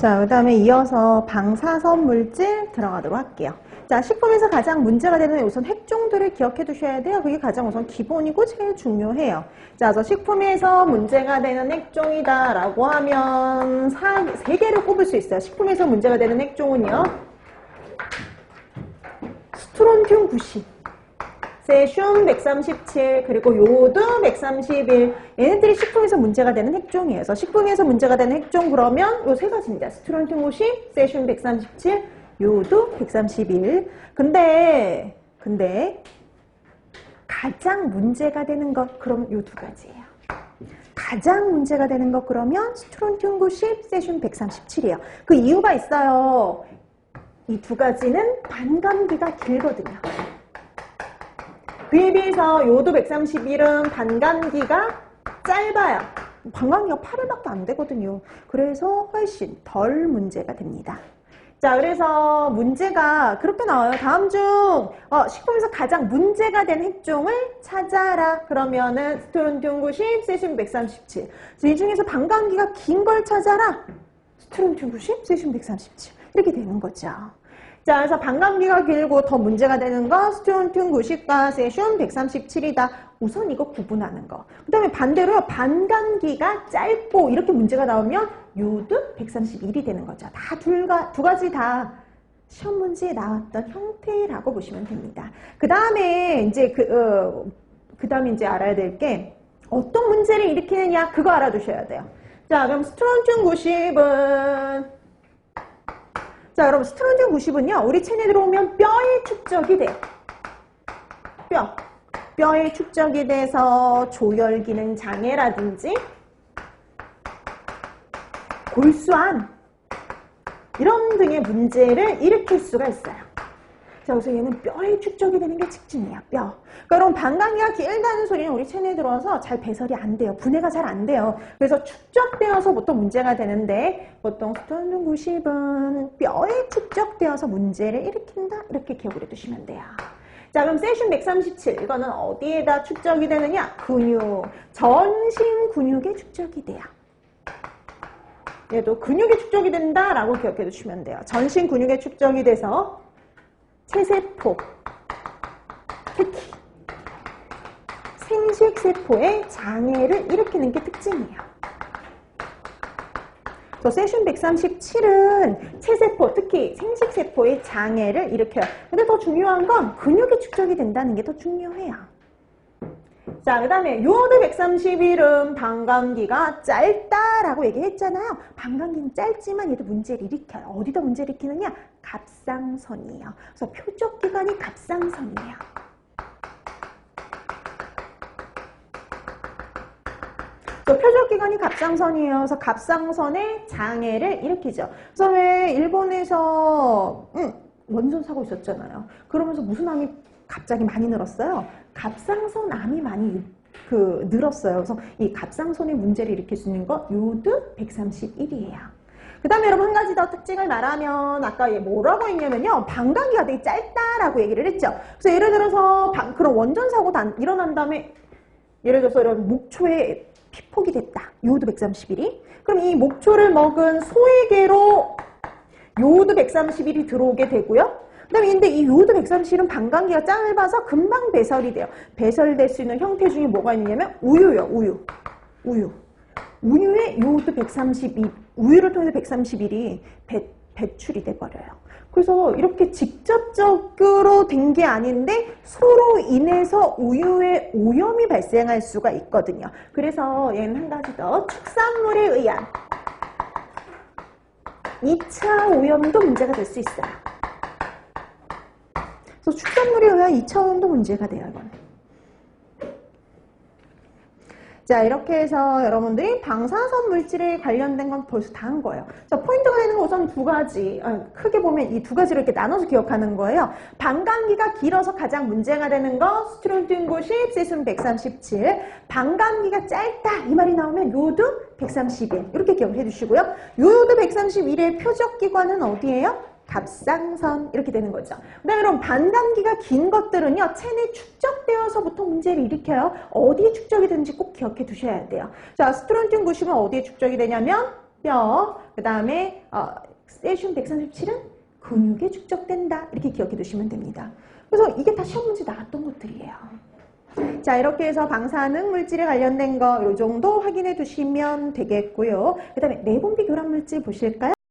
자, 그 다음에 이어서 방사선 물질 들어가도록 할게요. 자, 식품에서 가장 문제가 되는 우선 핵종들을 기억해 두셔야 돼요. 그게 가장 우선 기본이고 제일 중요해요. 자, 그래서 식품에서 문제가 되는 핵종이다 라고 하면 세 개를 꼽을 수 있어요. 식품에서 문제가 되는 핵종은요. 스트론튬 90, 세슘 137, 그리고 요드 131. 얘네들이 식품에서 문제가 되는 핵종이에요. 그래서 식품에서 문제가 되는 핵종 그러면 요 세 가지입니다. 스트론튬 90, 세슘 137, 요드 131. 근데 가장 문제가 되는 것 그럼 요 두 가지예요. 가장 문제가 되는 것 그러면 스트론튬 90, 세슘 137이에요. 그 이유가 있어요. 이 두 가지는 반감기가 길거든요. 그에 비해서 요드 131은 반감기가 짧아요. 반감기가 8일밖에 안 되거든요. 그래서 훨씬 덜 문제가 됩니다. 자, 그래서 문제가 그렇게 나와요. 다음 중 식품에서 가장 문제가 된 핵종을 찾아라. 그러면은 스트론튬 90, 세슘 137. 이 중에서 반감기가 긴 걸 찾아라. 스트론튬 90, 세슘 137. 이렇게 되는 거죠. 자, 그래서 반감기가 길고 더 문제가 되는 거 스트론튬 90과 세슘 137이다. 우선 이거 구분하는 거. 그 다음에 반대로요. 반감기가 짧고 이렇게 문제가 나오면 요드 131이 되는 거죠. 다 두 가지 다 시험 문제에 나왔던 형태라고 보시면 됩니다. 그 다음에 이제 그 다음에 이제 알아야 될 게 어떤 문제를 일으키느냐 그거 알아두셔야 돼요. 자, 그럼 스트론튬 90은 자, 여러분 스트론튬 90은요. 우리 체내에 들어오면 뼈에 축적이 돼요. 뼈에 축적이 돼서 조혈 기능 장애라든지 골수암 이런 등의 문제를 일으킬 수가 있어요. 자, 그래서 얘는 뼈에 축적이 되는 게 특징이에요. 뼈. 그러니까 여러분 반감기가 길다는 소리는 우리 체내에 들어와서 잘 배설이 안 돼요. 분해가 잘 안 돼요. 그래서 축적되어서 보통 문제가 되는데 보통 스트론튬 90은 뼈에 축적되어서 문제를 일으킨다. 이렇게 기억을 해두시면 돼요. 자, 그럼 세슘 137 이거는 어디에다 축적이 되느냐? 근육, 전신 근육에 축적이 돼요. 얘도 근육에 축적이 된다라고 기억해 두시면 돼요. 전신 근육에 축적이 돼서 체세포, 특히 생식세포의 장애를 일으키는 게 특징이에요. 세슘 137은 체세포, 특히 생식세포의 장애를 일으켜요. 근데 더 중요한 건 근육에 축적이 된다는 게 더 중요해요. 자, 그 다음에 요드 131은 반감기가 짧다라고 얘기했잖아요. 반감기는 짧지만 얘도 문제를 일으켜요. 어디다 문제를 일으키느냐? 갑상선이에요. 그래서 표적기관이 갑상선이에요. 표적기관이 갑상선이에요. 그래서 갑상선의 장애를 일으키죠. 그래서 왜 일본에서 원전 사고 있었잖아요. 그러면서 무슨 암이 갑자기 많이 늘었어요? 갑상선 암이 많이 늘었어요. 그래서 이 갑상선의 문제를 일으킬 수 있는 거 요드 131이에요. 그 다음에 여러분 한 가지 더 특징을 말하면 아까 얘 뭐라고 했냐면요. 반감기가 되게 짧다라고 얘기를 했죠. 그래서 예를 들어서 그런 원전 사고 일어난 다음에 예를 들어서 이런 목초에 피폭이 됐다. 요드 131이. 그럼 이 목초를 먹은 소에게로 요드 131이 들어오게 되고요. 그 다음에 근데 이 요드 131은 반감기가 짧아서 금방 배설이 돼요. 배설될 수 있는 형태 중에 뭐가 있냐면 우유요. 우유에 요드 132, 우유를 통해서 131이 배출이 돼버려요. 그래서 이렇게 직접적으로 된 게 아닌데 서로 인해서 우유에 오염이 발생할 수가 있거든요. 그래서 얘는 한 가지 더 축산물에 의한 2차 오염도 문제가 될 수 있어요. 그래서 축산물에 의한 2차 오염도 문제가 돼요. 이건. 자, 이렇게 해서 여러분들이 방사선 물질에 관련된 건 벌써 다 한 거예요. 자, 포인트가 되는 건 우선 두 가지. 크게 보면 이 두 가지를 이렇게 나눠서 기억하는 거예요. 반감기가 길어서 가장 문제가 되는 거 스트론튬 90, 세슘 137. 반감기가 짧다 이 말이 나오면 요드 131. 이렇게 기억을 해주시고요. 요드 131의 표적기관은 어디예요? 갑상선 이렇게 되는 거죠. 그다음에 그럼 반감기가 긴 것들은요. 체내 축적되어서 보통 문제를 일으켜요. 어디에 축적이 되는지 꼭 기억해 두셔야 돼요. 자, 스트론튬 90은 어디에 축적이 되냐면 뼈, 그 다음에 세슘 137은 근육에 축적된다. 이렇게 기억해 두시면 됩니다. 그래서 이게 다 시험 문제 나왔던 것들이에요. 자, 이렇게 해서 방사능 물질에 관련된 거 이 정도 확인해 두시면 되겠고요. 그 다음에 내분비 교란 물질 보실까요?